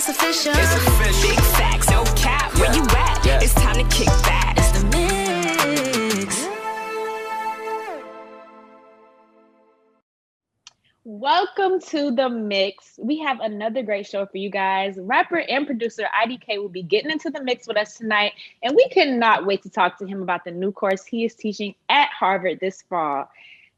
it's official. It's official. Big facts, no cap. Where you at? Yeah. It's time to kick back. It's the mix. Welcome to the mix. We have another great show for you guys. Rapper and producer IDK will be getting into the mix with us tonight, and we cannot wait to talk to him about the new course he is teaching at Harvard this fall.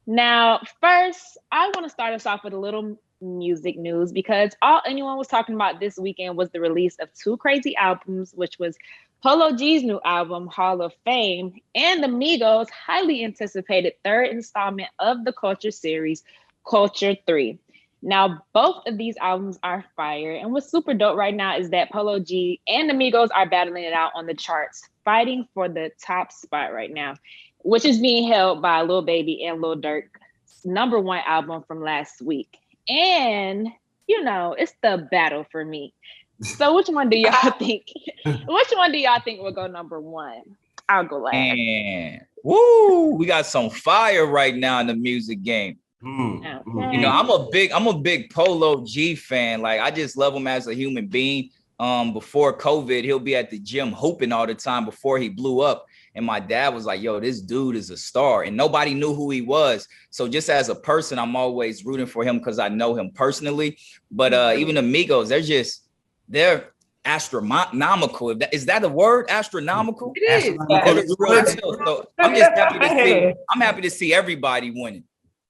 Now, first, I want to start us off with a little music news because all anyone was talking about this weekend was the release of two crazy albums, which was Polo G's new album, Hall of Fame, and the Migos' highly anticipated third installment of the Culture series, Culture 3. Now, both of these albums are fire, and what's super dope right now is that Polo G and the Migos are battling it out on the charts, fighting for the top spot right now, which is being held by Lil Baby and Lil Durk's #1 album from last week. And, you know, it's the battle for me. So which one do y'all think? Which one do y'all think will go #1? I'll go last. Man, woo! We got some fire right now in the music game. Okay. You know, I'm a big Polo G fan. Like, I just love him as a human being. Before COVID, he'll be at the gym hooping all the time before he blew up. And my dad was like, yo, this dude is a star. And nobody knew who he was. So just as a person, I'm always rooting for him because I know him personally. But even the Migos, they're astronomical. Is that a word? Astronomical? It is. So I'm just happy to see. I'm happy to see everybody winning.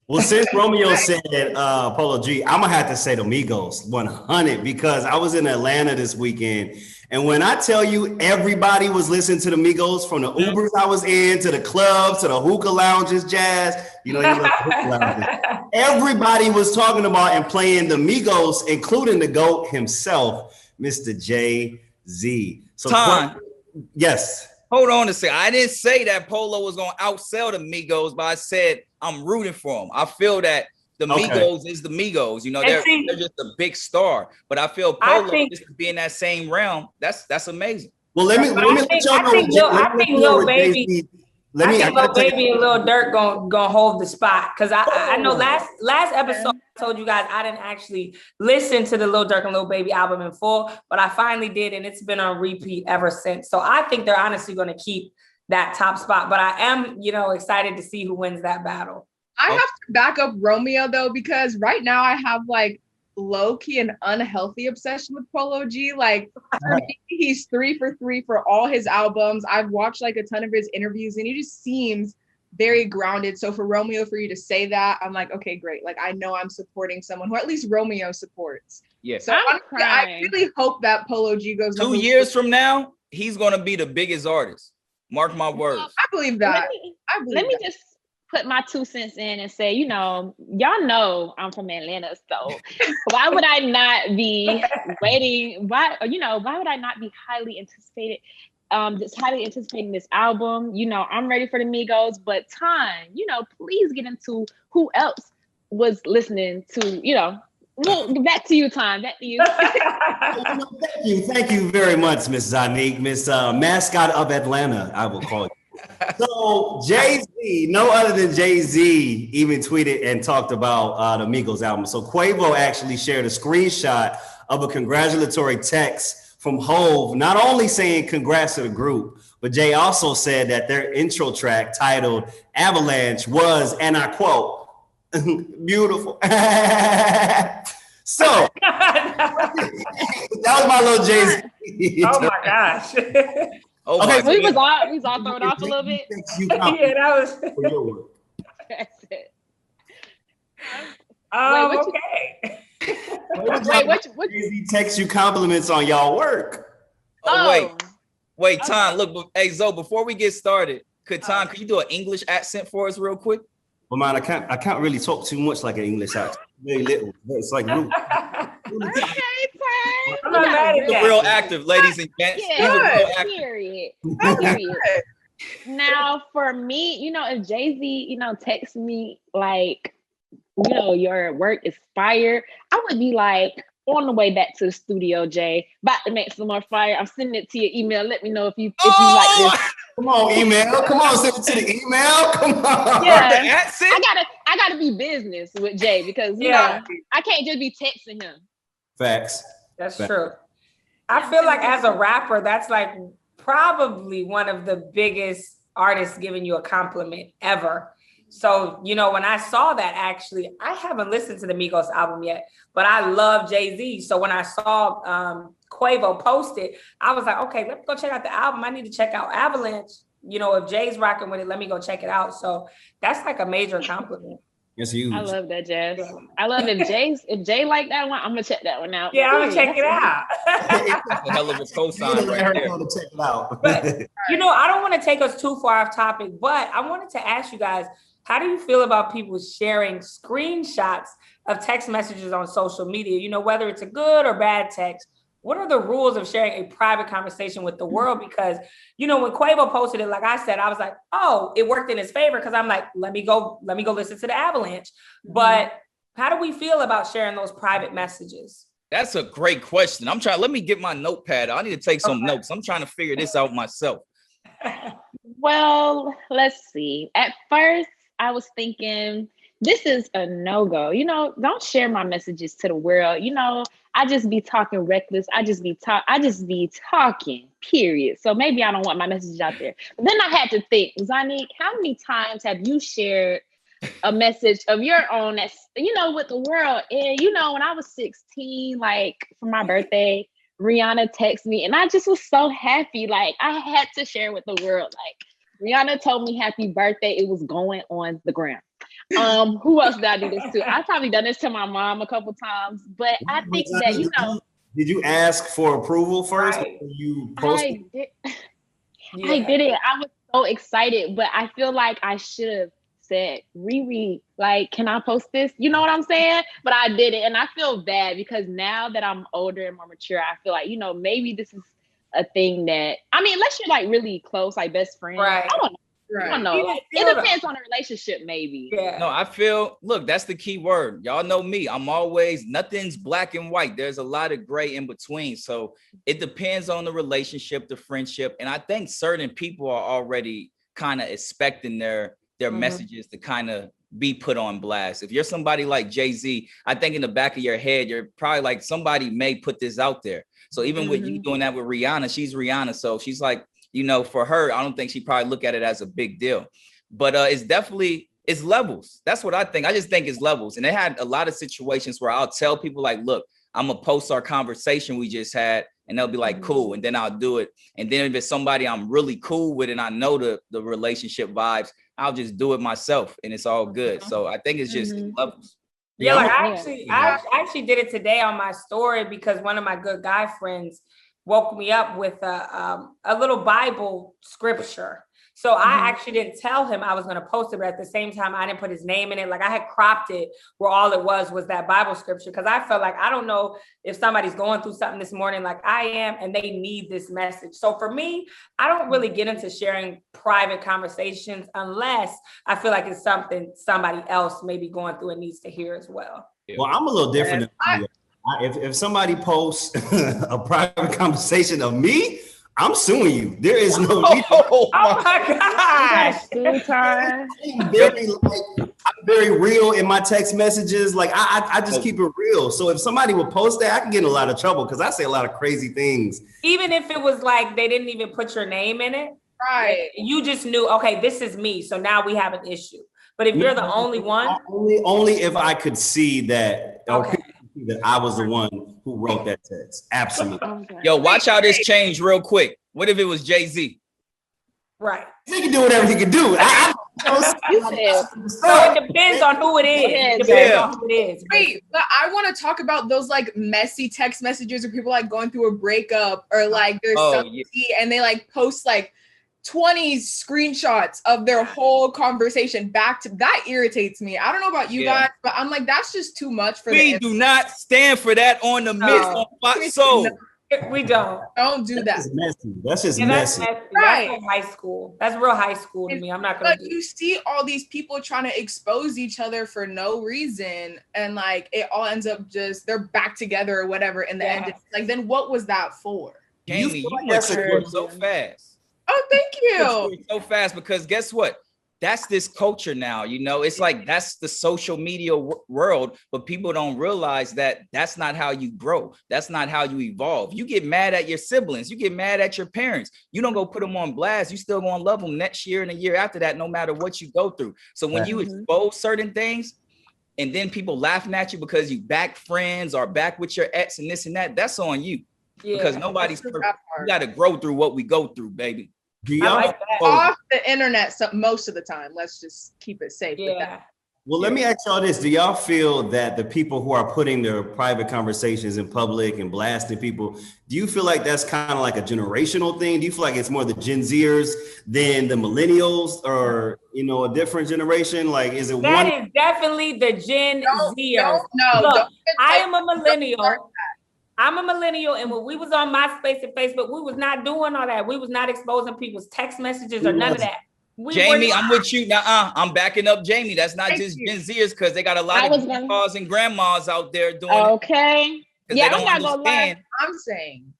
Well, since Romeo said Polo G, I'm gonna have to say the Migos 100 because I was in Atlanta this weekend, and when I tell you everybody was listening to the Migos, from the Ubers I was in to the clubs to the hookah lounges, Jazz. You know the hookah lounges. Everybody was talking about and playing the Migos, including the GOAT himself, Mr. Jay-Z. So, Tom, yes. Hold on a second. I didn't say that Polo was gonna outsell the Migos, but I said I'm rooting for him. I feel that the Migos is the Migos. You know, they're just a big star. But I feel Polo just to be in that same realm. That's amazing. Well, let me let y'all know. I think Lil Baby and Lil Durk gonna hold the spot because I know last episode I told you guys I didn't actually listen to the Lil Durk and Lil Baby album in full, but I finally did, and it's been on repeat ever since. So I think they're honestly going to keep that top spot, but I am, excited to see who wins that battle. I have to back up Romeo though, because right now I have like low-key an unhealthy obsession with Polo G. Like for me, he's 3 for 3 for all his albums. I've watched like a ton of his interviews and he just seems very grounded. So for Romeo, for you to say that, I'm like, okay, great. Like I know I'm supporting someone who at least Romeo supports. Yeah. So I really hope that Polo G goes 2 years from now, he's gonna be the biggest artist. Mark my words. I believe that. Let me just put my 2 cents in and say, y'all know I'm from Atlanta, so why would I not be waiting? Why would I not be highly anticipated? Just highly anticipating this album. I'm ready for the Migos, but please get into who else was listening to, well, back to you, Tom. Back to you. Thank you very much, Miss Zanique, Miss Mascot of Atlanta, I will call you. So Jay-Z, no other than Jay-Z, even tweeted and talked about the Migos album. So Quavo actually shared a screenshot of a congratulatory text from Hove, not only saying congrats to the group, but Jay also said that their intro track titled Avalanche was, and I quote, beautiful. So that was my little Jay-Z. Oh my gosh. We was all thrown off a little bit. Yeah, that was. That's it. Okay. What Jay-Z text you compliments on y'all work? Wait, Tom. Look, hey Zoe, before we get started, could you do an English accent for us real quick? Well, man, I can't really talk too much like an English accent. Very little. It's like real. I'm not mad at that. Real active, ladies and gents. Yeah, period. Now, for me, if Jay-Z, texts me like, your work is fire, I would be like, on the way back to the studio, Jay, about to make some more fire. I'm sending it to your email. Let me know if you like this. Come on, email. Come on, send it to the email. Come on. Yeah, I gotta be business with Jay because I can't just be texting him. Facts. That's true. I feel like as a rapper, that's like probably one of the biggest artists giving you a compliment ever. So, you know, when I saw that, actually, I haven't listened to the Migos album yet, but I love Jay-Z. So when I saw Quavo post it, I was like, okay, let me go check out the album. I need to check out Avalanche. You know, if Jay's rocking with it, let me go check it out. So that's like a major compliment. It's huge. I love that, Jazz. I love if Jay like that one, I'm gonna check that one out. Yeah, I'm gonna check it out. That's a hell of a cosign right there. To check it out. But, you know, I don't want to take us too far off topic, but I wanted to ask you guys, how do you feel about people sharing screenshots of text messages on social media? You know, whether it's a good or bad text, what are the rules of sharing a private conversation with the world? Because, you know, when Quavo posted it, like I said, I was like, oh, it worked in his favor. Cause I'm like, let me go listen to the Avalanche. But how do we feel about sharing those private messages? That's a great question. Let me get my notepad. I need to take some notes. I'm trying to figure this out myself. Well, let's see. At first, I was thinking, this is a no-go. You know, don't share my messages to the world. You know, I just be talking reckless. I just be talking, period. So maybe I don't want my messages out there. But then I had to think, Zanique, how many times have you shared a message of your own that's, you know, with the world? And, you know, when I was 16, like for my birthday, Rihanna texted me and I just was so happy. Like I had to share with the world. Like Rihanna told me happy birthday. It was going on the ground. Who else did I do this to? I've probably done this to my mom a couple times, but I think that, you know. Did you ask for approval first? Right. Before you posted? I did it. I was so excited, but I feel like I should have said, Riri, like, can I post this? You know what I'm saying? But I did it. And I feel bad because now that I'm older and more mature, I feel like, you know, maybe this is a thing that, I mean, unless you're like really close, like best friends. Right. I don't know. Right. I don't know. Like, it depends on the relationship, maybe. Yeah. No, I feel, look, that's the key word. Y'all know me. I'm always, nothing's black and white. There's a lot of gray in between. So it depends on the relationship, the friendship. And I think certain people are already kind of expecting their messages to kind of be put on blast. If you're somebody like Jay-Z, I think in the back of your head, you're probably like, somebody may put this out there. So even with you doing that with Rihanna, she's Rihanna. So she's like, you know, for her, I don't think she probably look at it as a big deal, but it's levels. That's what I think. I just think it's levels. And they had a lot of situations where I'll tell people like, look, I'm gonna post our conversation we just had, and they'll be like, cool. And then I'll do it. And then if it's somebody I'm really cool with and I know the relationship vibes, I'll just do it myself and it's all good. So I think it's just levels. Yeah, like I actually did it today on my story because one of my good guy friends woke me up with a little Bible scripture. So I actually didn't tell him I was going to post it, but at the same time, I didn't put his name in it. Like I had cropped it where all it was that Bible scripture. Cause I felt like, I don't know if somebody's going through something this morning like I am, and they need this message. So for me, I don't really get into sharing private conversations unless I feel like it's something somebody else may be going through and needs to hear as well. Well, I'm a little different. If somebody posts a private conversation of me, I'm suing you. There is no reason. Oh my gosh. I'm very real in my text messages. Like I just keep it real. So if somebody would post that, I can get in a lot of trouble because I say a lot of crazy things. Even if it was like they didn't even put your name in it. Right. You just knew, okay, this is me. So now we have an issue. But if you're the only one. Only if I could see that. Okay. That I was the one who wrote that text. Absolutely. Okay. Yo, watch how this changed real quick. What if it was Jay-Z? Right. He can do whatever he can do. So it depends on who it is. It depends on who it is. Wait, but I want to talk about those like messy text messages where people like going through a breakup or like there's something and they like post like 20 screenshots of their whole conversation back to that irritates me. I don't know about you guys, but I'm like, that's just too much for we do not stand for that on the Mix on FOXSOUL. We don't do that. That's messy. That's just that's messy. Right. That's high school. That's real high school to me. I'm not gonna. But you see all these people trying to expose each other for no reason, and like it all ends up just they're back together or whatever. In the end, it's like then what was that for? Jamie, you matured so fast. Oh, thank you. So fast because guess what? that's this culture now, you know. It's like that's the social media world, but people don't realize that that's not how you grow. That's not how you evolve. You get mad at your siblings, you get mad at your parents. You don't go put them on blast. You still gonna love them next year and a year after that, no matter what you go through. So when you expose certain things, and then people laughing at you because you back friends or back with your ex and this and that, that's on you. Because nobody's perfect. You got to grow through what we go through, baby. Off the internet most of the time. Let's just keep it safe with that. Well, let me ask y'all this. Do y'all feel that the people who are putting their private conversations in public and blasting people, do you feel like that's kind of like a generational thing? Do you feel like it's more the Gen Zers than the millennials, or, you know, a different generation? Like, is it that is definitely the Gen Zers. No, look, I am a millennial. I'm a millennial, and when we was on MySpace and Facebook, we was not doing all that. We was not exposing people's text messages or none of that. Jamie, I'm with you. I'm backing up Jamie. That's not just Gen Zers, because they got a lot of grandpas and grandmas out there doing it. Yeah, I'm not gonna lie. I'm saying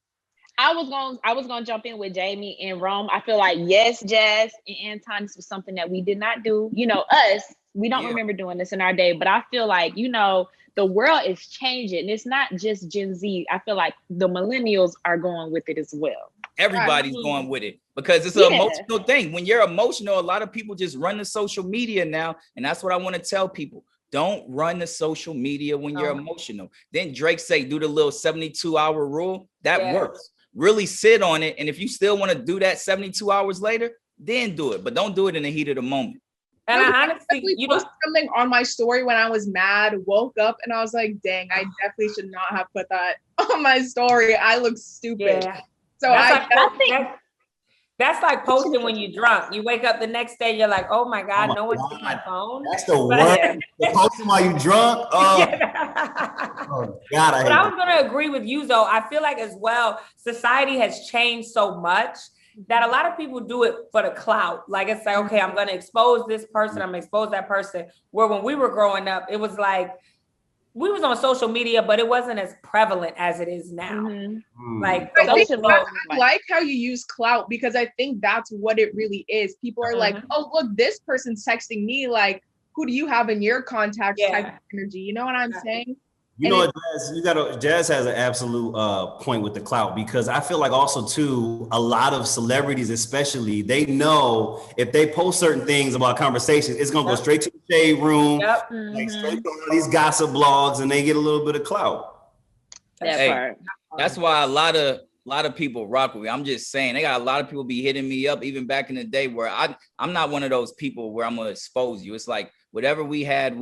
I was gonna jump in with Jamie and Rome. I feel like yes, Jazz and Anton, this was something that we did not do. You know, we don't remember doing this in our day, but I feel like, you know, the world is changing. It's not just Gen Z. I feel like the millennials are going with it as well. Everybody's going with it because it's an emotional thing. When you're emotional, a lot of people just run the social media now. And that's what I want to tell people. Don't run the social media when you're emotional. Then Drake say, do the little 72-hour rule. That works. Really sit on it. And if you still want to do that 72 hours later, then do it. But don't do it in the heat of the moment. And I honestly, you posted something on my story when I was mad, woke up, and I was like, dang, I definitely should not have put that on my story. I look stupid. Yeah. So I think that's like posting when you're drunk. You wake up the next day, you're like, oh my God, no one's seen my phone. That's the worst. Posting while you drunk. Oh God, But I was gonna agree with you though. I feel like as well, society has changed so much that a lot of people do it for the clout. Like it's like, okay, I'm gonna expose this person, I'm gonna expose that person. Where when we were growing up, it was like we was on social media, but it wasn't as prevalent as it is now. Like I like how you use clout, because I think that's what it really is. People are like, oh, look, this person's texting me. Like, who do you have in your contacts type of energy? You know what I'm saying? You know, Jazz has an absolute point with the clout, because I feel like also too, a lot of celebrities, especially, they know if they post certain things about conversations, it's gonna go straight to the shade room, like straight to all these gossip blogs, and they get a little bit of clout. That's why a lot of people rock with me. I'm just saying, they got a lot of people be hitting me up, even back in the day, where I'm not one of those people where I'm gonna expose you. It's like whatever we had.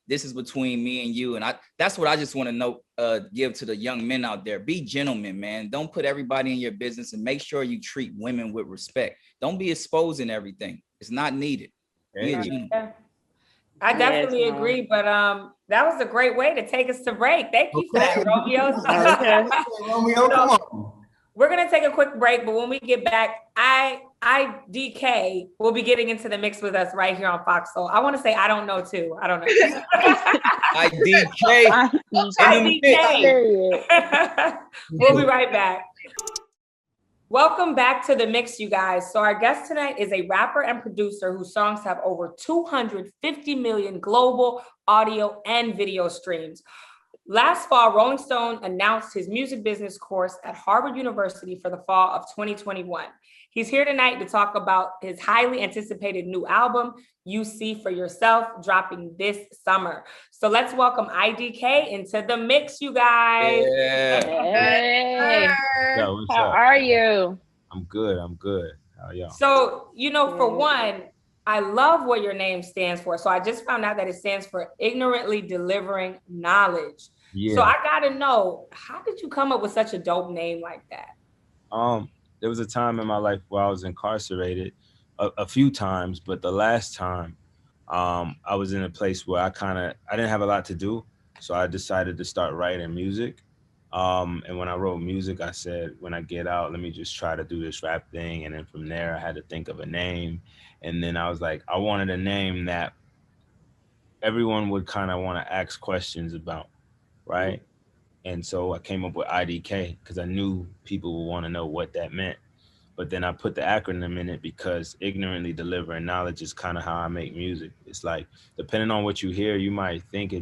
This is between me and you. And that's what I just want to give to the young men out there. Be gentlemen, man. Don't put everybody in your business, and make sure you treat women with respect. Don't be exposing everything. It's not needed. Be a gentleman. I definitely agree, but that was a great way to take us to break. Thank you for that, Romeo. Romeo, come on. We're going to take a quick break, but when we get back, IDK will be getting into the mix with us right here on FOXSOUL. I want to say I don't know too. I don't know. IDK. We'll be right back. Welcome back to the mix, you guys. So our guest tonight is a rapper and producer whose songs have over 250 million global audio and video streams. Last fall, Rolling Stone announced his music business course at Harvard University for the fall of 2021. He's here tonight to talk about his highly anticipated new album, You See For Yourself, dropping this summer. So let's welcome IDK into the mix, you guys. Hey. Yo, how are you? I'm good. How are y'all? So, you know, for one, I love what your name stands for. So I just found out that it stands for ignorantly delivering knowledge. Yeah. So I gotta know, how did you come up with such a dope name like that? There was a time in my life where I was incarcerated a few times, but the last time I was in a place where I didn't have a lot to do. So I decided to start writing music. And when I wrote music, I said, when I get out, let me just try to do this rap thing. And then from there, I had to think of a name. And then I was like, I wanted a name that everyone would kind of want to ask questions about, right? And so I came up with IDK because I knew people would want to know what that meant. but then I put the acronym in it because ignorantly delivering knowledge is kind of how I make music. It's like, depending on what you hear, you might think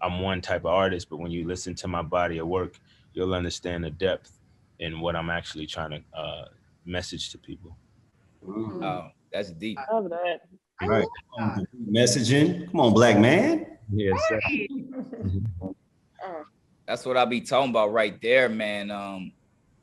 I'm one type of artist, but when you listen to my body of work, you'll understand the depth in what I'm actually trying to message to people. Oh, that's deep. I love that. Right. Messaging. Come on, black man. Yes, sir. That's what I be talking about right there, man.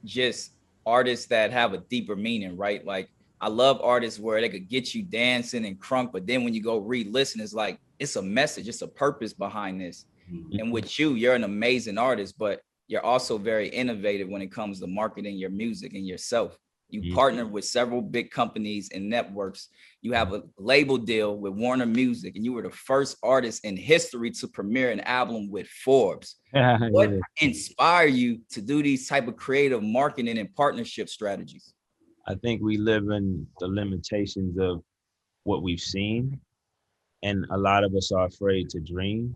Just artists that have a deeper meaning, right? Like, I love artists where they could get you dancing and crunk, but then when you go re-listen, it's like, it's a message, it's a purpose behind this. And with you're an amazing artist, but you're also very innovative when it comes to marketing your music and yourself. You partner with several big companies and networks. You have a label deal with Warner Music, and you were the first artist in history to premiere an album with Forbes. What inspired you to do these type of creative marketing and partnership strategies? I think we live in the limitations of what we've seen, and a lot of us are afraid to dream.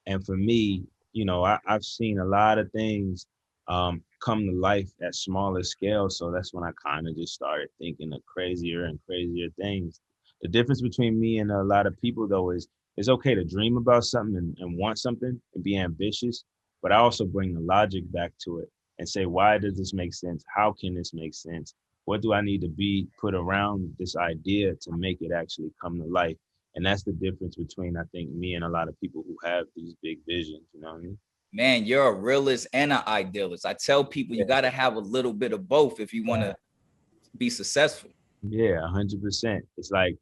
And for me, you know, I've seen a lot of things come to life at smaller scale. So that's when I kind of just started thinking of crazier and crazier things. The difference between me and a lot of people, though, is it's okay to dream about something and want something and be ambitious, but I also bring the logic back to it and say, why does this make sense? How can this make sense? What do I need to be put around this idea to make it actually come to life? And that's the difference between, I think, me and a lot of people who have these big visions, you know what I mean? Man, you're a realist and an idealist. I tell people you got to have a little bit of both if you want to be successful. Yeah, 100%. It's like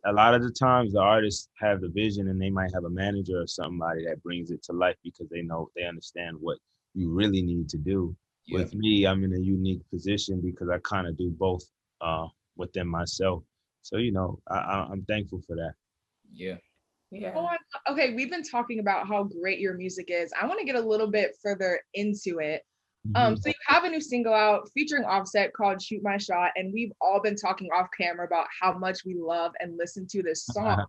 a lot of the times the artists have the vision and they might have a manager or somebody that brings it to life because they understand what you really need to do. Yeah. With me, I'm in a unique position because I kind of do both within myself. So, you know, I'm thankful for that. Yeah. Yeah. Oh, okay, we've been talking about how great your music is. I want to get a little bit further into it. So you have a new single out featuring Offset called Shoot My Shot, and we've all been talking off camera about how much we love and listen to this song.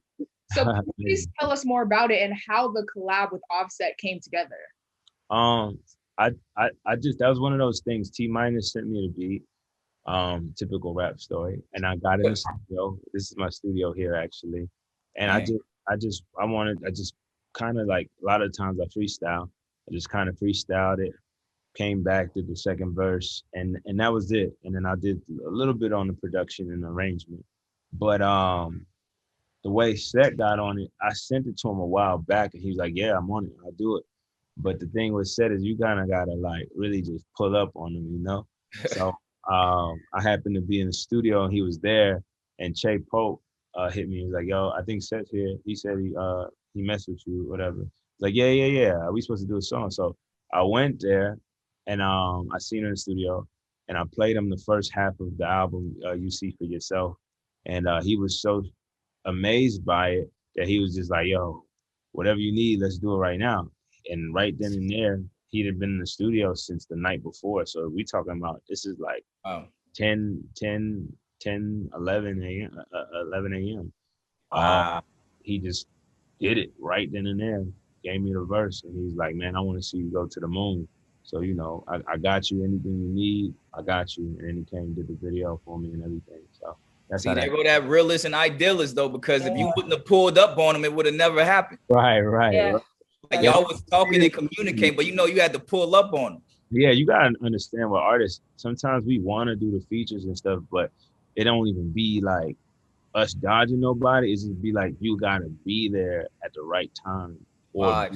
So please tell us more about it and how the collab with Offset came together. I just, that was one of those things. T-Minus sent me the beat, typical rap story, and I got in the studio. This is my studio here, actually, and I just kind of, like, a lot of times I freestyle. I just kind of freestyled it, came back, did the second verse, and that was it. And then I did a little bit on the production and arrangement. But the way Set got on it, I sent it to him a while back, and he was like, "Yeah, I'm on it. I'll do it." But the thing with Set is you kind of gotta, like, really just pull up on him, you know. So I happened to be in the studio, and he was there, and Che Pope hit me. He was like, "Yo, I think Set's here." He said he messed with you, whatever. Like, yeah. Are we supposed to do a song? So I went there, and I seen her in the studio, and I played him the first half of the album, You See For Yourself. And he was so amazed by it that he was just like, "Yo, whatever you need, let's do it right now." And right then and there, he'd have been in the studio since the night before. So we talking about, this is like 11 a.m. He just did it right then and there, gave me the verse, and he's like, "Man, I want to see you go to the moon. So, you know, I got you. Anything you need, I got you." And then he came and did the video for me and everything. So that's how there go that realist and idealist, though, because if you wouldn't have pulled up on him, it would have never happened. Right. Yeah. Like, y'all was talking and communicating, but you know you had to pull up on him. Yeah, you gotta understand what artists, sometimes we want to do the features and stuff, but it don't even be like us dodging nobody. It's just be like, you gotta be there at the right time, or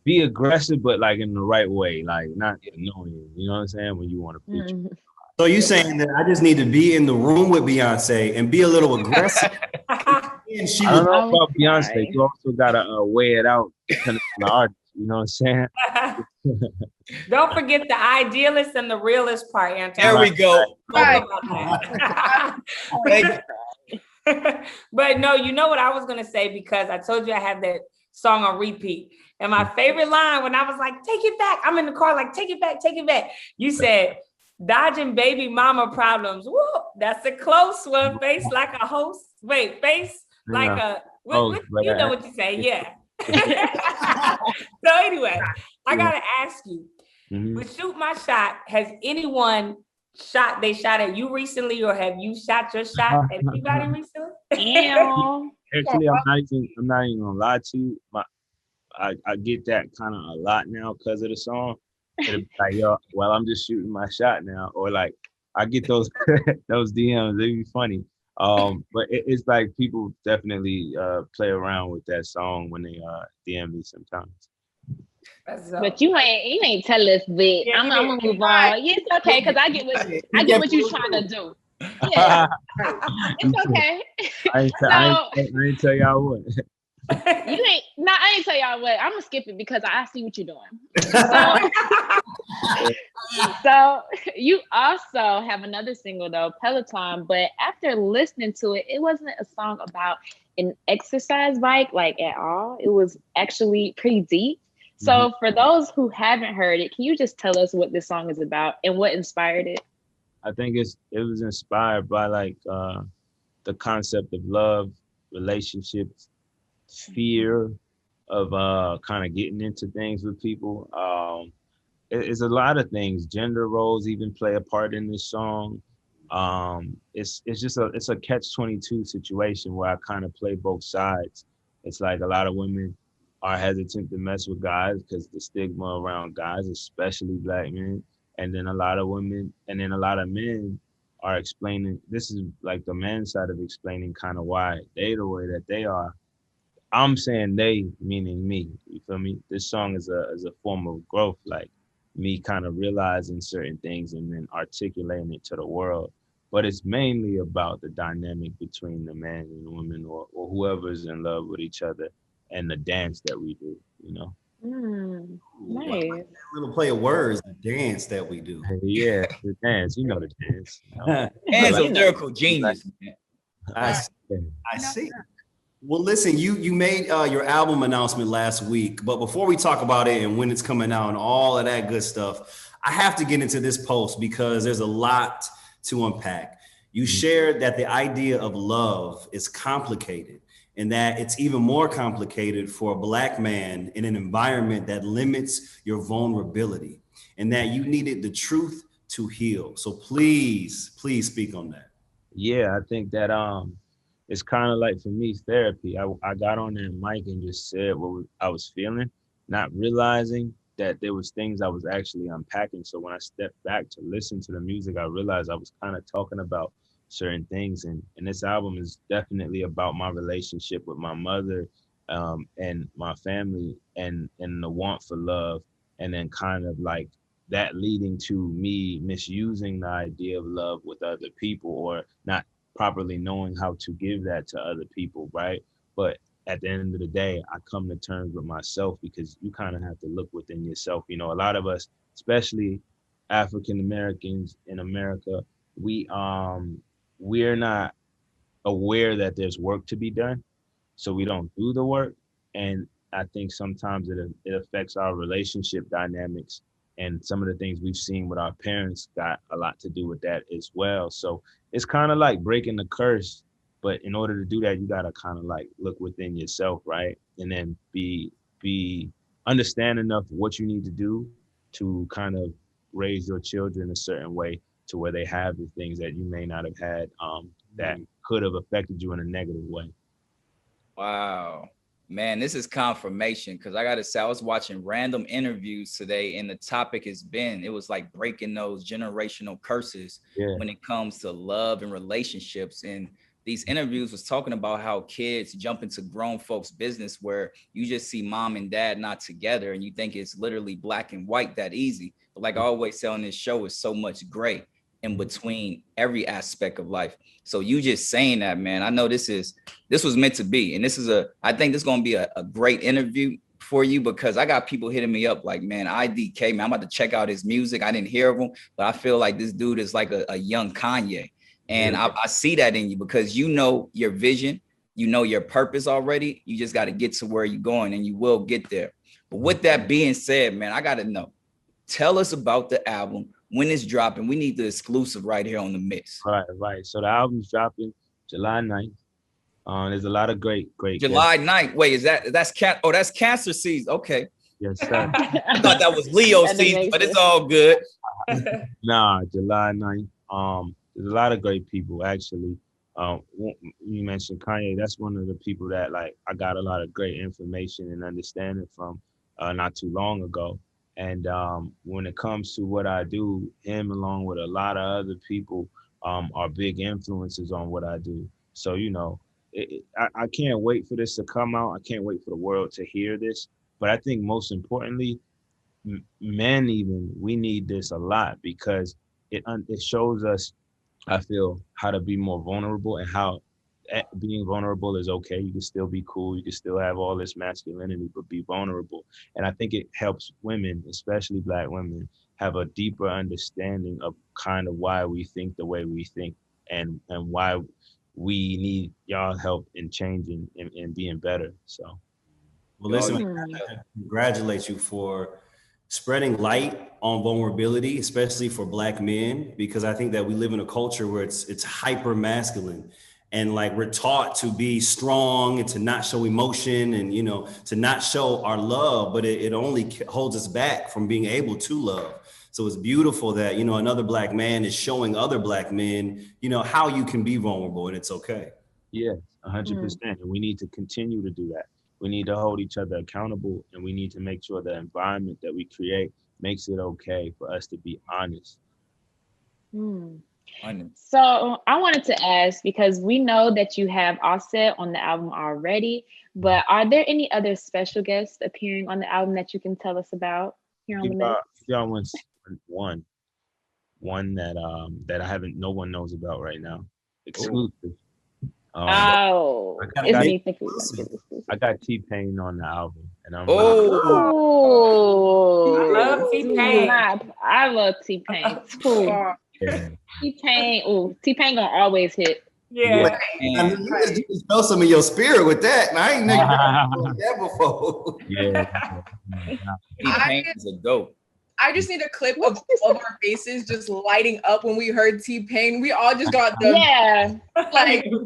be aggressive, but like in the right way, like not annoying. You know what I'm saying? When you want to feature. So you saying that I just need to be in the room with Beyonce and be a little aggressive? And I don't know about Beyonce. You also gotta weigh it out depending on the artist. You know what I'm saying? Don't forget the idealist and the realist part, Anton. There we go. Right. But no, you know what I was gonna say, because I told you I have that song on repeat. And my favorite line when I was like, "Take it back." I'm in the car like, "Take it back, take it back." You said, "Dodging baby mama problems." Woo, that's a close one. Face like a host. Wait, face like a you know what you say, yeah. So anyway, I gotta ask you, with Shoot My Shot, has anyone shot at you recently, or have you shot your shot at anybody recently? Damn. Actually, I'm not even gonna lie to you. I get that kind of a lot now because of the song. It'll be like, yo, well, I'm just shooting my shot now, or like I get those those DMs. It'd be funny. But it's like people definitely play around with that song when they DM me sometimes. But you ain't tell us, but Yeah, I'm gonna move on. Yeah, it's okay, because I get what you're trying to do. Yeah, it's okay. I ain't tell y'all what. I ain't tell y'all what. I'm gonna skip it because I see what you're doing. So you also have another single though, Peloton, but after listening to it, it wasn't a song about an exercise bike like at all. It was actually pretty deep. So for those who haven't heard it, can you just tell us what this song is about and what inspired it? I think it was inspired by like the concept of love, relationships, fear of kind of getting into things with people. It's a lot of things. Gender roles even play a part in this song. It's just a catch-22 situation where I kind of play both sides. It's like a lot of women are hesitant to mess with guys because the stigma around guys, especially black men. And then a lot of women, and then a lot of men are explaining, this is like the men's side of explaining kind of why they the way that they are. I'm saying they, meaning me, you feel me? This song is a form of growth, like me kind of realizing certain things and then articulating it to the world. But it's mainly about the dynamic between the man and the woman or whoever's in love with each other and the dance that we do, you know? Nice. A little play of words, the dance that we do. Yeah, the dance, you know the dance. You know? Man's a lyrical genius, man. I see. Well, listen, you made your album announcement last week, but before we talk about it and when it's coming out and all of that good stuff, I have to get into this post because there's a lot to unpack. You shared that the idea of love is complicated and that it's even more complicated for a Black man in an environment that limits your vulnerability and that you needed the truth to heal. So please speak on that. Yeah, I think that it's kind of like for me therapy. I got on there mic and just said what I was feeling, not realizing that there was things I was actually unpacking. So when I stepped back to listen to the music, I realized I was kind of talking about certain things. And this album is definitely about my relationship with my mother and my family and the want for love. And then kind of like that leading to me misusing the idea of love with other people or not properly knowing how to give that to other people, right? But at the end of the day, I come to terms with myself because you kind of have to look within yourself. You know, a lot of us, especially African Americans in America, we're not aware that there's work to be done, so we don't do the work. And I think sometimes it affects our relationship dynamics. And some of the things we've seen with our parents got a lot to do with that as well. So it's kind of like breaking the curse. But in order to do that, you got to kind of like look within yourself, right? And then be understand enough what you need to do to kind of raise your children a certain way to where they have the things that you may not have had that could have affected you in a negative way. Wow. Man, this is confirmation because I got to say, I was watching random interviews today and the topic it was like breaking those generational curses when it comes to love and relationships. And these interviews was talking about how kids jump into grown folks' business where you just see mom and dad not together and you think it's literally black and white that easy. But like I always say on this show, it's so much gray in between every aspect of life. So you just saying that, man, I know this was meant to be. And I think this is going to be a great interview for you because I got people hitting me up like, man, IDK, man, I'm about to check out his music. I didn't hear of him, but I feel like this dude is like a young Kanye. And I see that in you because you know your vision, you know your purpose already. You just got to get to where you're going and you will get there. But with that being said, man, I got to know, tell us about the album. When it's dropping, we need the exclusive right here on the mix. Right. So the album's dropping July 9th. There's a lot of great. July 9th. Wait, that's Cancer season. Okay. Yes, sir. I thought that was Leo season, but it's all good. Nah, July 9th. There's a lot of great people actually. You mentioned Kanye. That's one of the people that like I got a lot of great information and understanding from not too long ago. And when it comes to what I do, him along with a lot of other people are big influences on what I do. So I can't wait for this to come out. I can't wait for the world to hear this. But I think most importantly, men even we need this a lot because it shows us, I feel, how to be more vulnerable and how being vulnerable is okay. You can still be cool. You can still have all this masculinity, but be vulnerable. And I think it helps women, especially Black women, have a deeper understanding of kind of why we think the way we think and why we need y'all help in changing and being better. So. Well, listen, I congratulate you for spreading light on vulnerability, especially for Black men, because I think that we live in a culture where it's hyper masculine, and like we're taught to be strong and to not show emotion and to not show our love, but it only holds us back from being able to love. So it's beautiful that another Black man is showing other Black men how you can be vulnerable and it's okay. Yeah, 100%. And we need to continue to do that. We need to hold each other accountable, and we need to make sure the environment that we create makes it okay for us to be honest. So I wanted to ask, because we know that you have Offset on the album already, but are there any other special guests appearing on the album that you can tell us about here on the mix? Y'all one that I haven't, no one knows about right now, exclusive. I got T-Pain on the album, and I'm I love T-Pain. I love T-Pain too. T-Pain gonna always hit. Yeah. You just know some of your spirit with that, and I ain't never heard that before. Yeah. T-Pain is a dope. I just need a clip of all of our faces just lighting up when we heard T-Pain. We all just got the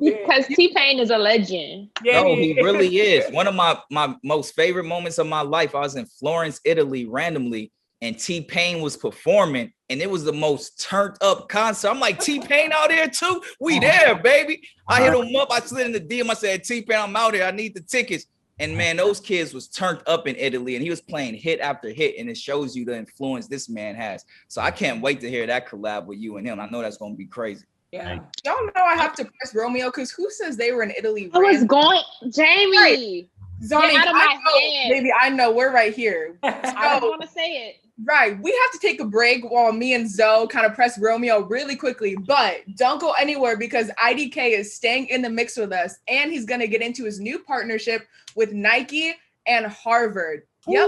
because T-Pain is a legend. Yeah, no, he really is. One of my most favorite moments of my life. I was in Florence, Italy, randomly, and T-Pain was performing, and it was the most turned up concert. I'm like, T-Pain out there too? We there, baby. I hit him up. I slid in the DM. I said, T-Pain, I'm out here. I need the tickets. And man, those kids was turned up in Italy, and he was playing hit after hit, and it shows you the influence this man has. So I can't wait to hear that collab with you and him. I know that's going to be crazy. Yeah. Y'all know I have to press Romeo, because who says they were in Italy? I was going, Jamie. Right. Zonnie, out of my head. Baby, I know. We're right here. I don't want to say it. Right. We have to take a break while me and Zoe kind of press Romeo really quickly, but don't go anywhere because IDK is staying in the mix with us, and he's going to get into his new partnership with Nike and Harvard. Yep.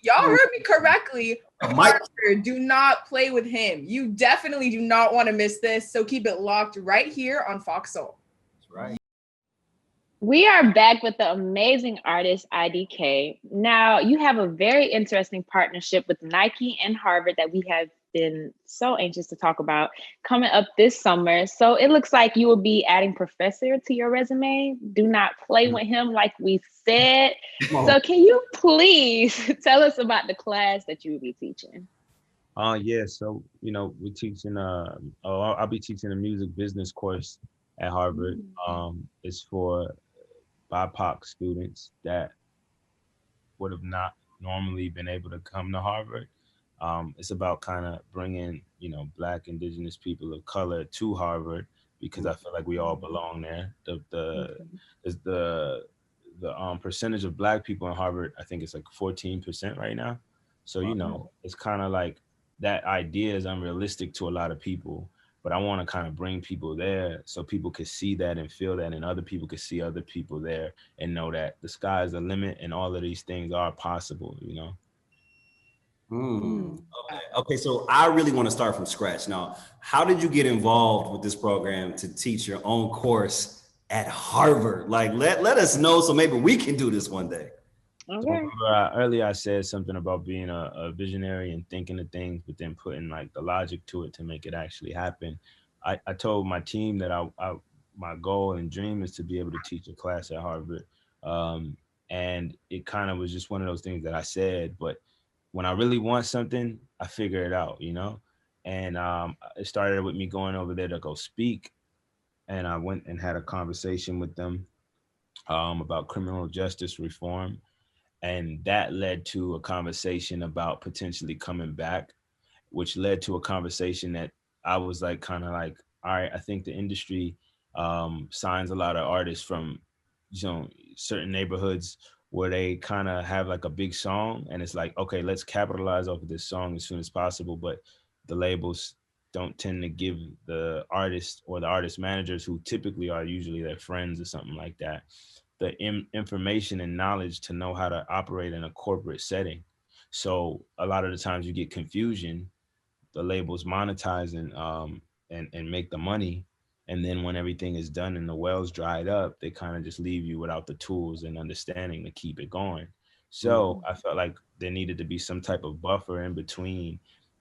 Y'all heard me correctly. Harvard, do not play with him. You definitely do not want to miss this. So keep it locked right here on FOXSOUL. That's right. We are back with the amazing artist IDK. Now, you have a very interesting partnership with Nike and Harvard that we have been so anxious to talk about coming up this summer. So it looks like you will be adding professor to your resume. Do not play with him like we said. So can you please tell us about the class that you will be teaching? Yeah, so we're teaching I'll be teaching a music business course at Harvard. It's for BIPOC students that would have not normally been able to come to Harvard. It's about kind of bringing, Black, Indigenous people of color to Harvard, because I feel like we all belong there. The percentage of Black people in Harvard, I think it's like 14% right now. So, it's kind of like that idea is unrealistic to a lot of people. But I want to kind of bring people there so people could see that and feel that, and other people could see other people there and know that the sky is the limit and all of these things are possible, Okay, so I really want to start from scratch. Now, how did you get involved with this program to teach your own course at Harvard? Like, let us know so maybe we can do this one day. Okay. Earlier I said something about being a visionary and thinking of things, but then putting like the logic to it to make it actually happen. I told my team that my goal and dream is to be able to teach a class at Harvard. And it kind of was just one of those things that I said, but when I really want something, I figure it out, And it started with me going over there to go speak, and I went and had a conversation with them about criminal justice reform, and that led to a conversation about potentially coming back, which led to a conversation that I was like, kind of like, all right, I think the industry signs a lot of artists from, certain neighborhoods where they kind of have like a big song, and it's like, okay, let's capitalize off of this song as soon as possible. But the labels don't tend to give the artists or the artist managers, who typically are usually their friends or something like that, the information and knowledge to know how to operate in a corporate setting. So a lot of the times you get confusion, the labels monetize and make the money, and then when everything is done and the well's dried up, they kind of just leave you without the tools and understanding to keep it going. So I felt like there needed to be some type of buffer in between.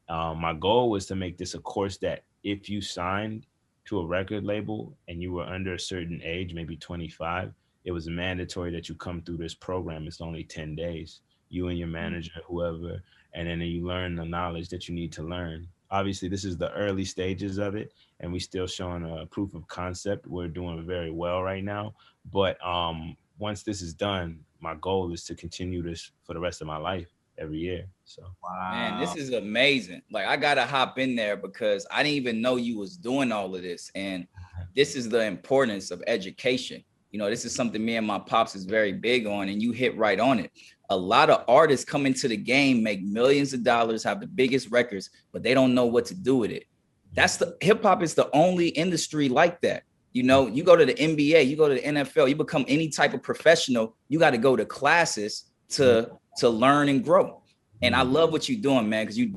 My goal was to make this a course that if you signed to a record label and you were under a certain age, maybe 25, it was mandatory that you come through this program. It's only 10 days, you and your manager, whoever, and then you learn the knowledge that you need to learn. Obviously, this is the early stages of it, and we still showing a proof of concept. We're doing very well right now, but once this is done, my goal is to continue this for the rest of my life every year. So Man, this is amazing. Like, I gotta hop in there because I didn't even know you was doing all of this, and this is the importance of education. This is something me and my pops is very big on, and you hit right on it. A lot of artists come into the game, make millions of dollars, have the biggest records, but they don't know what to do with it. That's the hip hop is the only industry like that. You go to the NBA, you go to the NFL, you become any type of professional, you got to go to classes to learn and grow. And I love what you're doing, man, because you're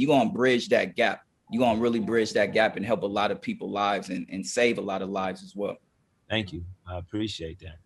going to bridge that gap. You're going to really bridge that gap and help a lot of people's lives and save a lot of lives as well. Thank you. I appreciate that.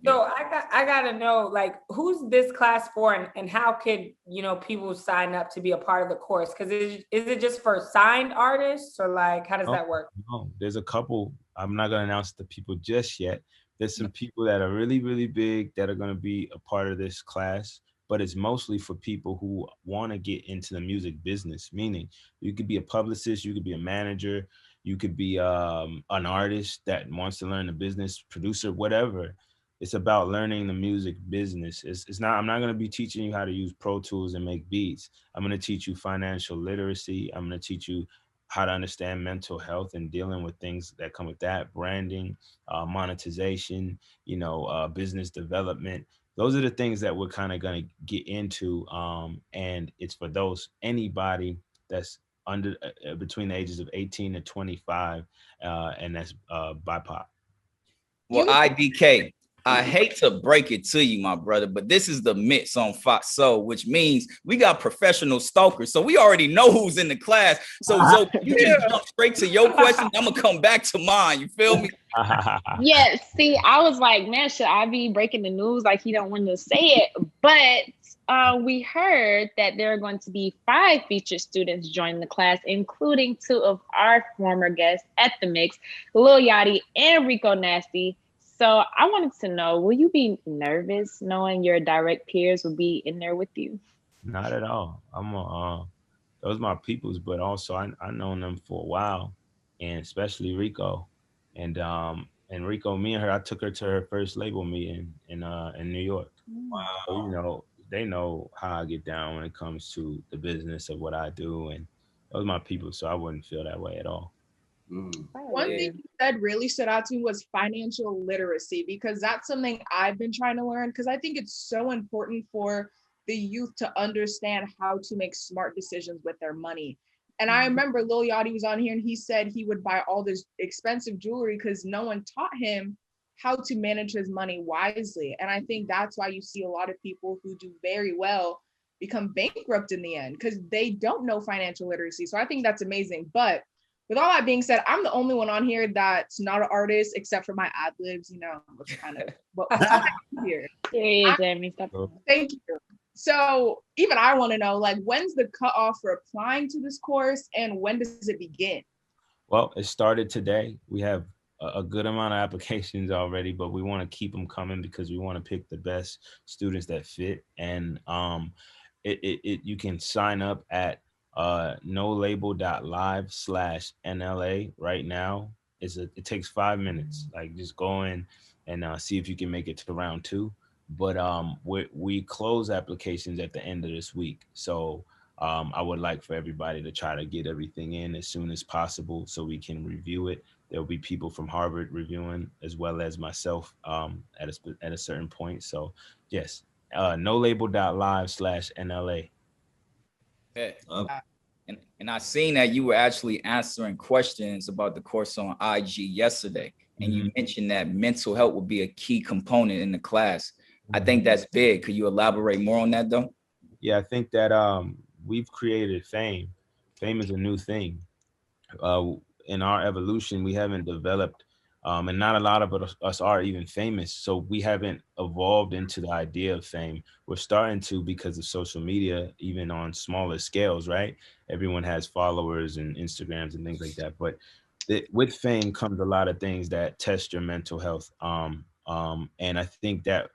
So I gotta know, like, who's this class for, and how could people sign up to be a part of the course? Because is it just for signed artists, or like how does that work? No, there's a couple. I'm not gonna announce the people just yet. There's some people that are really, really big that are gonna be a part of this class, but it's mostly for people who want to get into the music business. Meaning, you could be a publicist, you could be a manager, you could be an artist that wants to learn the business, producer, whatever. It's about learning the music business. It's not, I'm not going to be teaching you how to use Pro Tools and make beats. I'm going to teach you financial literacy. I'm going to teach you how to understand mental health and dealing with things that come with that, branding, monetization, business development. Those are the things that we're kind of going to get into. And it's for anybody that's under between the ages of 18 to 25, and that's BIPOC. Well, IDK, I hate to break it to you, my brother, but this is the Mix on Fox Soul, which means we got professional stalkers. So we already know who's in the class. So Zoe, you just jump straight to your question. I'm gonna come back to mine. You feel me? Yeah. See, I was like, man, should I be breaking the news? Like, he don't want to say it, but we heard that there are going to be 5 featured students joining the class, including 2 of our former guests at the Mix, Lil Yachty and Rico Nasty. So I wanted to know, will you be nervous knowing your direct peers will be in there with you? Not at all. Those are my peoples, but also I known them for a while, and especially Rico, and Rico, me and her, I took her to her first label meeting in New York. Wow. So, they know how I get down when it comes to the business of what I do, and those are my people, so I wouldn't feel that way at all. One thing you said really stood out to me was financial literacy, because that's something I've been trying to learn, because I think it's so important for the youth to understand how to make smart decisions with their money. And I remember Lil Yachty was on here and he said he would buy all this expensive jewelry because no one taught him how to manage his money wisely. And I think that's why you see a lot of people who do very well become bankrupt in the end, because they don't know financial literacy. So I think that's amazing. But with all that being said, I'm the only one on here that's not an artist, except for my ad libs, what's kind of what I'm here. Thank you. So even I want to know, like, when's the cutoff for applying to this course, and when does it begin? Well, it started today. We have a good amount of applications already, but we want to keep them coming because we want to pick the best students that fit. And you can sign up at nolabel.live/NLA right now. It takes 5 minutes. Like just go in and see if you can make it to round 2. But we close applications at the end of this week. So I would like for everybody to try to get everything in as soon as possible so we can review it. There'll be people from Harvard reviewing as well as myself at a certain point. So yes, nolabel.live/NLA. Yeah. And I seen that you were actually answering questions about the course on IG yesterday. And you mentioned that mental health would be a key component in the class. I think that's big. Could you elaborate more on that though? Yeah, I think that we've created fame. Fame is a new thing. In our evolution, we haven't developed, and not a lot of us are even famous. So we haven't evolved into the idea of fame. We're starting to because of social media, even on smaller scales, right? Everyone has followers and Instagrams and things like that. But with fame comes a lot of things that test your mental health. And I think that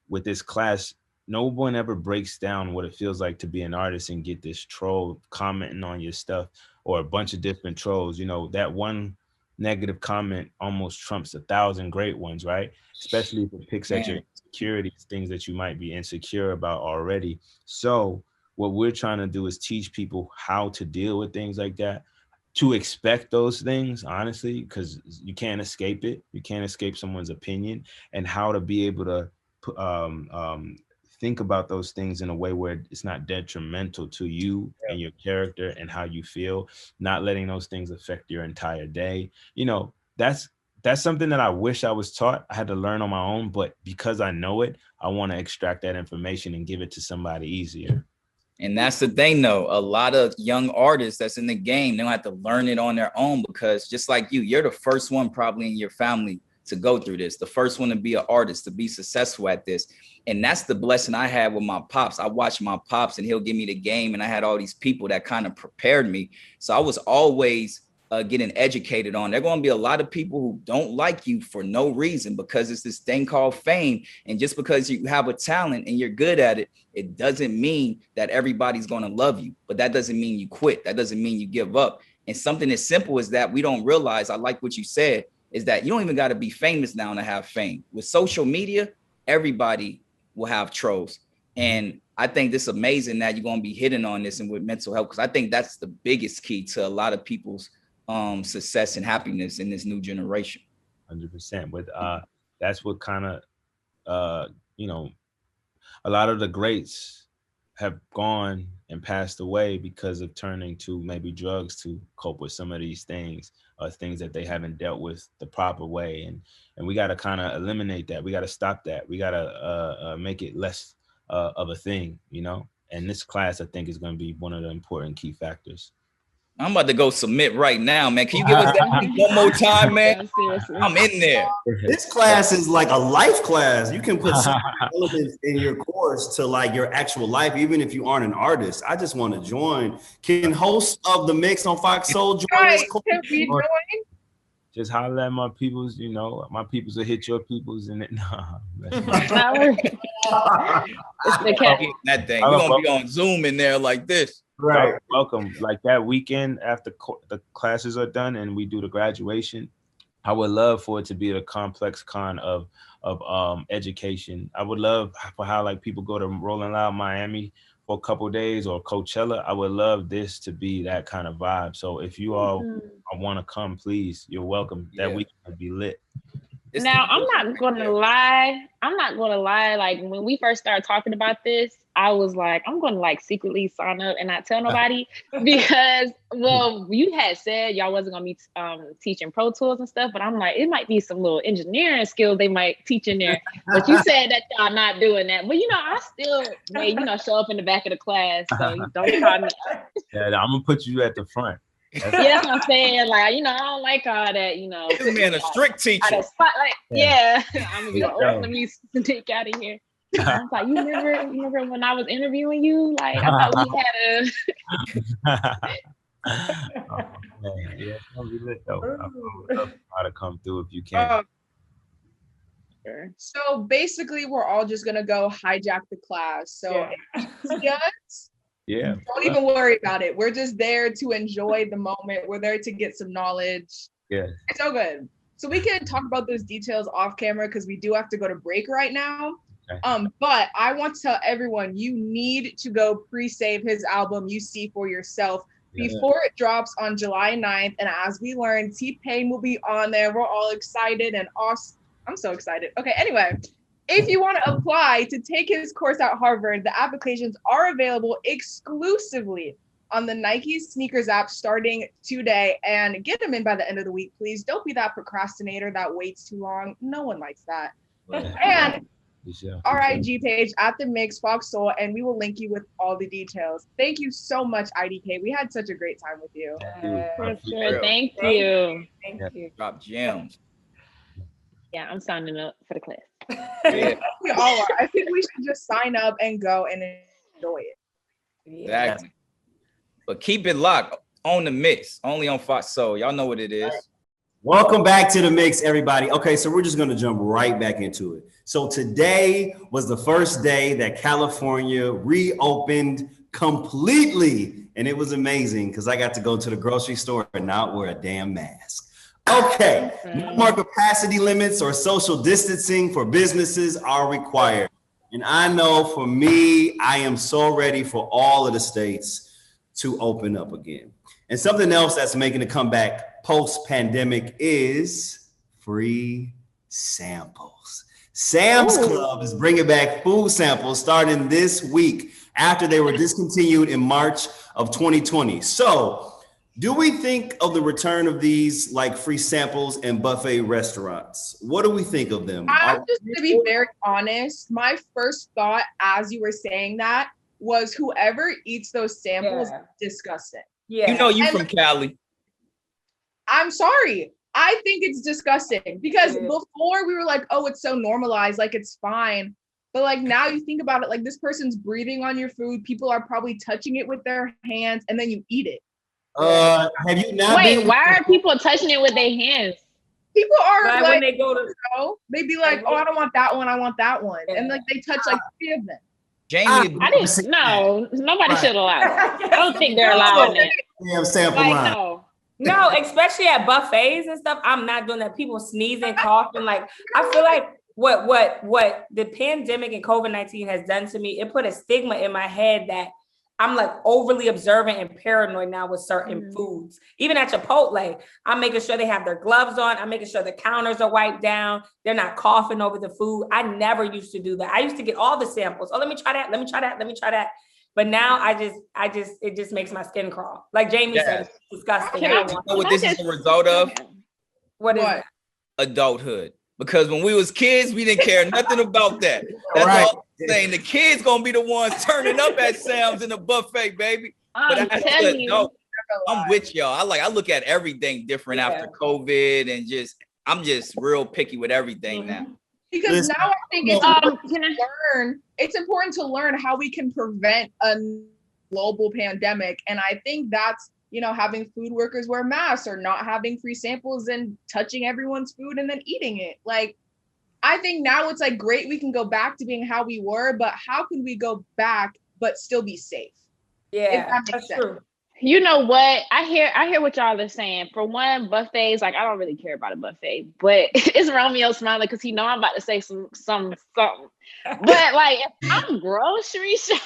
with this class, no one ever breaks down what it feels like to be an artist and get this troll commenting on your stuff, or a bunch of different trolls. You know, that one negative comment almost trumps 1,000 great ones, right? Especially if it picks at your insecurities, things that you might be insecure about already. So what we're trying to do is teach people how to deal with things like that, to expect those things, honestly, because you can't escape it. You can't escape someone's opinion, and how to be able to think about those things in a way where it's not detrimental to you and your character and how you feel, not letting those things affect your entire day. You know, that's something that I wish I was taught. I had to learn on my own, but because I know it, I want to extract that information and give it to somebody easier. And that's the thing though, a lot of young artists that's in the game, they don't have to learn it on their own, because just like you're the first one probably in your family to go through this, the first one to be an artist, to be successful at this. And that's the blessing I had with my pops. I watched my pops and he'll give me the game, and I had all these people that kind of prepared me. So I was always getting educated on. There are going to be a lot of people who don't like you for no reason, because it's this thing called fame. And just because you have a talent and you're good at it, it doesn't mean that everybody's going to love you. But that doesn't mean you quit. That doesn't mean you give up. And something as simple as that, we don't realize, I like what you said, is that you don't even got to be famous now to have fame. With social media, everybody will have trolls. And I think this is amazing that you're going to be hitting on this and with mental health, because I think that's the biggest key to a lot of people's success and happiness in this new generation. 100%. But that's what kind of, you know, a lot of the greats have gone and passed away because of turning to maybe drugs to cope with some of these things, things that they haven't dealt with the proper way. And we got to kind of eliminate that. We got to stop that. We got to make it less of a thing, you know? And this class, I think, is going to be one of the important key factors. I'm about to go submit right now, man. Can you give us that one more time, man? I'm in there. This class is like a life class. You can put some elements in your course to like your actual life, even if you aren't an artist. I just want to join. Can hosts of the Mix on FOXSOUL join this course? Can we join? Just holler at my peoples, you know, my peoples will hit your peoples and it. Nah, that thing. We're gonna be on Zoom in there like this. Right. Welcome. Like that weekend after the classes are done and we do the graduation, I would love for it to be a complex con of education. I would love for how like people go to Rolling Loud Miami for a couple of days, or Coachella. I would love this to be that kind of vibe. So if you all want to come, please, you're welcome. That weekend would be lit. Now, I'm not going to lie. Like when we first started talking about this, I was like, I'm going to like secretly sign up and not tell nobody because, well, you had said y'all wasn't going to be teaching Pro Tools and stuff, but I'm like, it might be some little engineering skills they might teach in there. But you said that y'all not doing that. But, you know, I still may, you know, show up in the back of the class. So you don't call me. Yeah, I'm going to put you at the front. That's what I'm saying. Like, you know, I don't like all that, you know. This man a strict teacher. Spotlight. Yeah. I'm gonna be like, let me take out of here. I was like, you remember when I was interviewing you? Like, I thought we had a oh, man. Yeah, it's gonna be lit though. I'm gonna try to come through if you can. So basically we're all just gonna go hijack the class. So Yeah. Don't even worry about it. We're just there to enjoy the moment. We're there to get some knowledge. Yeah. It's so good. So we can talk about those details off camera because we do have to go to break right now. Okay. But I want to tell everyone you need to go pre-save his album You See for yourself before it drops on July 9th. And as we learned, T-Pain will be on there. We're all excited and awesome. I'm so excited. Okay, anyway, if you want to apply to take his course at Harvard, the applications are available exclusively on the Nike sneakers app starting today, and get them in by the end of the week, please. Don't be that procrastinator that waits too long. No one likes that. And our IG page at the Mix FOXSOUL, and we will link you with all the details. Thank you so much, IDK. We had such a great time with you. For sure. Thank you. Thank you. Drop gems. Yeah, I'm signing up for the class. Yeah, We all are. I think we should just sign up and go and enjoy it. exactly. But keep it locked on the Mix, only on FOXSOUL. Y'all know what it is. Welcome back to the Mix, everybody. Okay, so we're just going to jump right back into it. So today was the first day that California reopened completely, and it was amazing because I got to go to the grocery store and not wear a damn mask. Okay, no more capacity limits or social distancing for businesses are required. And I know for me, I am so ready for all of the states to open up again. And something else that's making a comeback post-pandemic is free samples. Sam's Club is bringing back food samples starting this week after they were discontinued in March of 2020. So, do we think of the return of these like free samples in buffet restaurants? What do we think of them? I'm just to be very honest, my first thought as you were saying that was whoever eats those samples is disgusting. Yeah. You know you from Cali. I'm sorry. I think it's disgusting because before we were like, oh, it's so normalized, like it's fine. But like now you think about it, like this person's breathing on your food. People are probably touching it with their hands and then you eat it. Have you not Wait, why are people touching it with their hands? People are Like, like, when they go to, they be like, oh, I don't want that one. I want that one. And like they touch like 3 of them. Jamie, I didn't. No, nobody should allow that. I don't think they're allowing it. Damn sample Like, line. no. no, especially at buffets and stuff. I'm not doing that. People sneezing, coughing. Like I feel like what the pandemic and COVID-19 has done to me, it put a stigma in my head that I'm like overly observant and paranoid now with certain foods. Even at Chipotle, I'm making sure they have their gloves on. I'm making sure the counters are wiped down. They're not coughing over the food. I never used to do that. I used to get all the samples. Oh, let me try that. Let me try that. Let me try that. But now it just makes my skin crawl. Like Jamie said, it's disgusting. you know what this is a result of? What is it? Adulthood. Because when we was kids, we didn't care nothing about that. That's all I'm saying. The kids gonna be the ones turning up at Sam's in the buffet, baby. I'm telling you. I'm with y'all. I look at everything different after COVID, and I'm just real picky with everything now. Because now I think it's important to learn how we can prevent a global pandemic. And I think that's, having food workers wear masks or not having free samples and touching everyone's food and then eating it. Like, I think now it's like great, we can go back to being how we were, but how can we go back but still be safe? Yeah, that's true. You know what? I hear what y'all are saying. For one, buffets, like I don't really care about a buffet, but it's Romeo smiling because he know I'm about to say something. But like if I'm grocery shopping,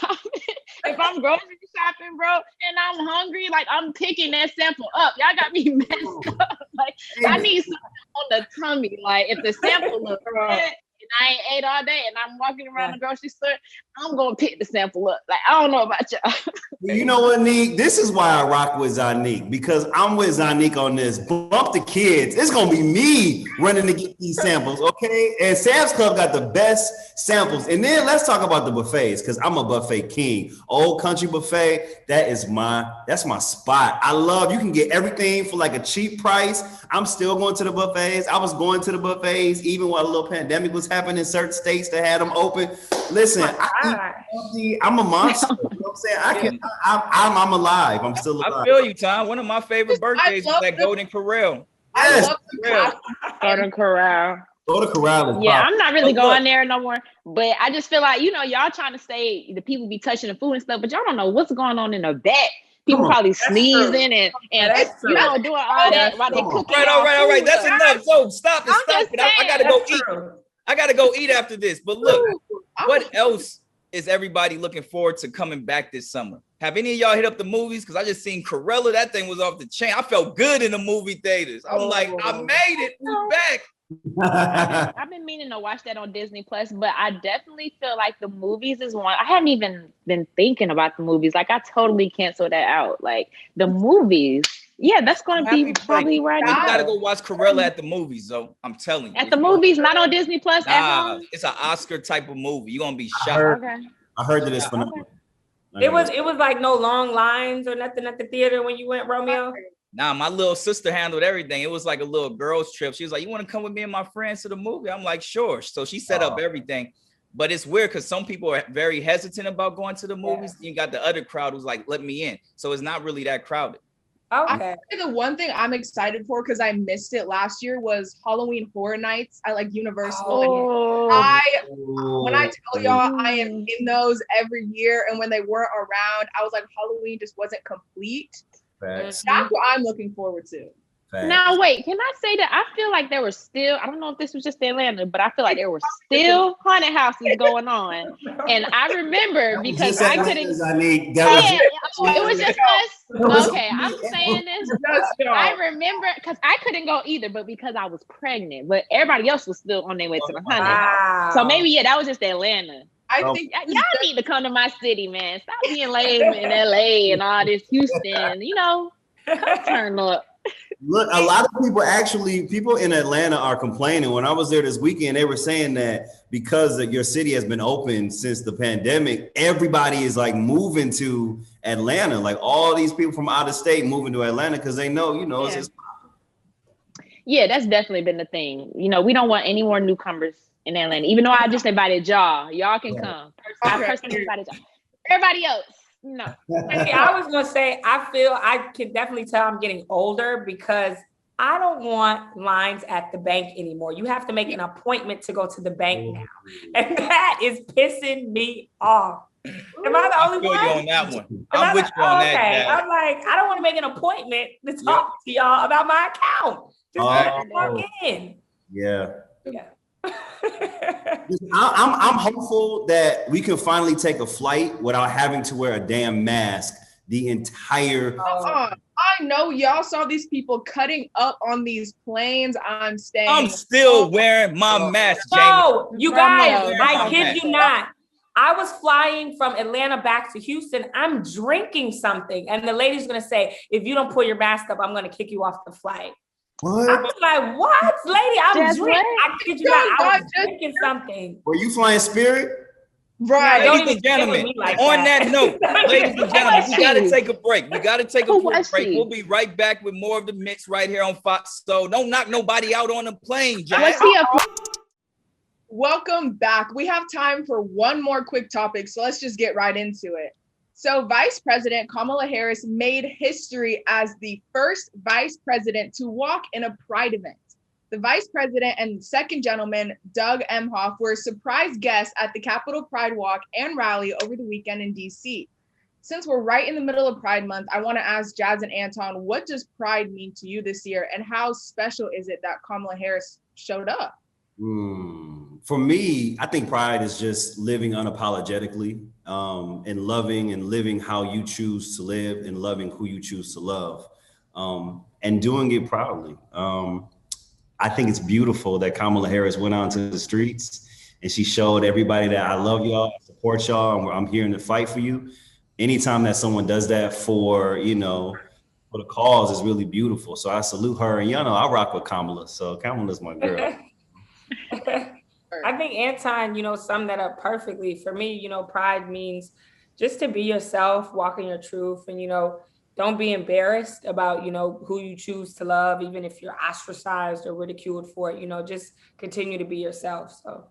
bro, and I'm hungry, like I'm picking that sample up. Y'all got me messed up. Like I need something on the tummy. Like if the sample looks good and I ain't ate all day and I'm walking around the grocery store, I'm gonna pick the sample up. Like I don't know about y'all. You know what, Neek? This is why I rock with Zanique, because I'm with Zanique on this. Bump the kids. It's gonna be me running to get these samples, okay? And Sam's Club got the best samples. And then let's talk about the buffets, because I'm a buffet king. Old Country Buffet, that's my spot. I love, you can get everything for like a cheap price. I'm still going to the buffets. I was going to the buffets even while a little pandemic was happening in certain states that had them open. Listen, I'm a monster. You know what I'm saying? I'm alive. I'm still alive. I feel you, Tom. One of my favorite birthdays was that Golden Corral. Yes. Golden Corral. Go to Corral. Yeah, I'm not really Oh, going look. there no more. But I just feel like, y'all trying to say the people be touching the food and stuff, but y'all don't know what's going on in the back. People Come on. probably That's sneezing true. and That's true. doing all that while they Come on. cooking. All y'all right. food That's up. enough. So stop I'm just it. I gotta saying. go That's eat. true. I gotta go eat after this. But look, I'm- what else is everybody looking forward to coming back this summer? Have any of y'all hit up the movies? Because I just seen Corella. That thing was off the chain. I felt good in the movie theaters. I'm like, I made it. We back. I've been meaning to watch that on Disney Plus, but I definitely feel like the movies is one. I hadn't even been thinking about the movies. Like I totally canceled that out. Like the movies, yeah, that's going to be probably right. You gotta go watch Corella at the movies, though. I'm telling you. At the movies, not on Disney Plus. At Nah, home. it's an Oscar type of movie. You're gonna be shocked. Okay. I heard that it's phenomenal. It was like no long lines or nothing at the theater when you went, Romeo. Nah, my little sister handled everything. It was like a little girls' trip. She was like, "You want to come with me and my friends to the movie?" I'm like, "Sure." So she set up everything. But it's weird because some people are very hesitant about going to the movies. You got the other crowd who's like, "Let me in." So it's not really that crowded. Okay. The one thing I'm excited for because I missed it last year was Halloween Horror Nights at like Universal. When I tell y'all I am in those every year, and when they weren't around, I was like, Halloween just wasn't complete. Facts. That's what I'm looking forward to. Facts. Now, wait, can I say that I feel like there were still, I don't know if this was just Atlanta, but I feel like there were still haunted houses going on. And I remember because I couldn't. It was just us. Okay, I'm saying this. I remember because I couldn't go either, but because I was pregnant, but everybody else was still on their way to the haunted house. So maybe, yeah, that was just Atlanta. I think y'all need to come to my city, man. Stop being lame in LA and all this Houston, turn up. Look, a lot of people in Atlanta are complaining. When I was there this weekend, they were saying that because your city has been open since the pandemic, everybody is like moving to Atlanta. Like all these people from out of state moving to Atlanta because they know, it's just. Yeah, that's definitely been the thing. We don't want any more newcomers in Atlanta, even though I just invited y'all. Y'all can come. I personally invited y'all. Everybody else, no. I was gonna say, I feel I can definitely tell I'm getting older because I don't want lines at the bank anymore. You have to make an appointment to go to the bank now, and that is pissing me off. Am I the only one? I feel you on that one. I'm with you on that. Okay, I'm like, I don't want to make an appointment to talk to y'all about my account. Just walk in. Yeah. I'm hopeful that we can finally take a flight without having to wear a damn mask the entire. I know y'all saw these people cutting up on these planes. I'm still wearing my mask, Jamie. No, you guys, I kid you not. I was flying from Atlanta back to Houston. I'm drinking something, and the lady's gonna say, "If you don't pull your mask up, I'm gonna kick you off the flight." What? I'm like, what, lady? I'm Just drinking. what? I kid you not. I was drinking something. Were you flying Spirit? Right. No, Ladies and gentlemen, on that note, ladies and gentlemen, we got to take a break. We'll be right back with more of the mix right here on Fox. So don't knock nobody out on the plane, Jack. Welcome back. We have time for one more quick topic, so let's just get right into it. So Vice President Kamala Harris made history as the first vice president to walk in a Pride event. The vice president and second gentleman, Doug Emhoff, were surprise guests at the Capitol Pride Walk and rally over the weekend in DC. Since we're right in the middle of Pride Month, I want to ask Jazz and Anton, what does Pride mean to you this year, and how special is it that Kamala Harris showed up? For me, I think Pride is just living unapologetically and loving and living how you choose to live and loving who you choose to love and doing it proudly. I think it's beautiful that Kamala Harris went out into the streets and she showed everybody that I love y'all, I support y'all, and I'm here to fight for you. Anytime that someone does that for the cause is really beautiful. So I salute her, and I rock with Kamala. So Kamala's my girl. I think Anton, summed that up perfectly. For me, Pride means just to be yourself, walk in your truth, and, don't be embarrassed about, who you choose to love, even if you're ostracized or ridiculed for it, just continue to be yourself. So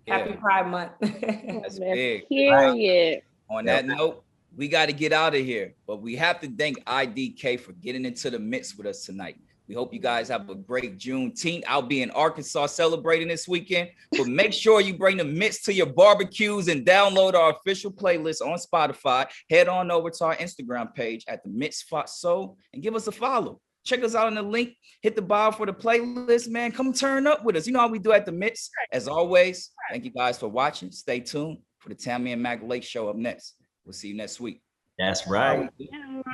happy Pride Month. That's big. Period. On that note, we got to get out of here, but we have to thank IDK for getting into the mix with us tonight. We hope you guys have a great Juneteenth. I'll be in Arkansas celebrating this weekend, but make sure you bring the mitts to your barbecues and download our official playlist on Spotify. Head on over to our Instagram page at the Mitts FOXSOUL and give us a follow. Check us out on the link. Hit the bio for the playlist, man. Come turn up with us. You know how we do at the Mitts. As always, thank you guys for watching. Stay tuned for the Tammy and Mac Lake Show up next. We'll see you next week. That's right.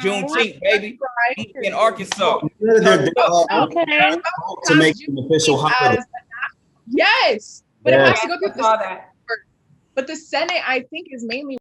Juneteenth, baby. In Arkansas. Okay. To make an official holiday. Yes, but it has to go through I saw that. But the Senate, I think, is mainly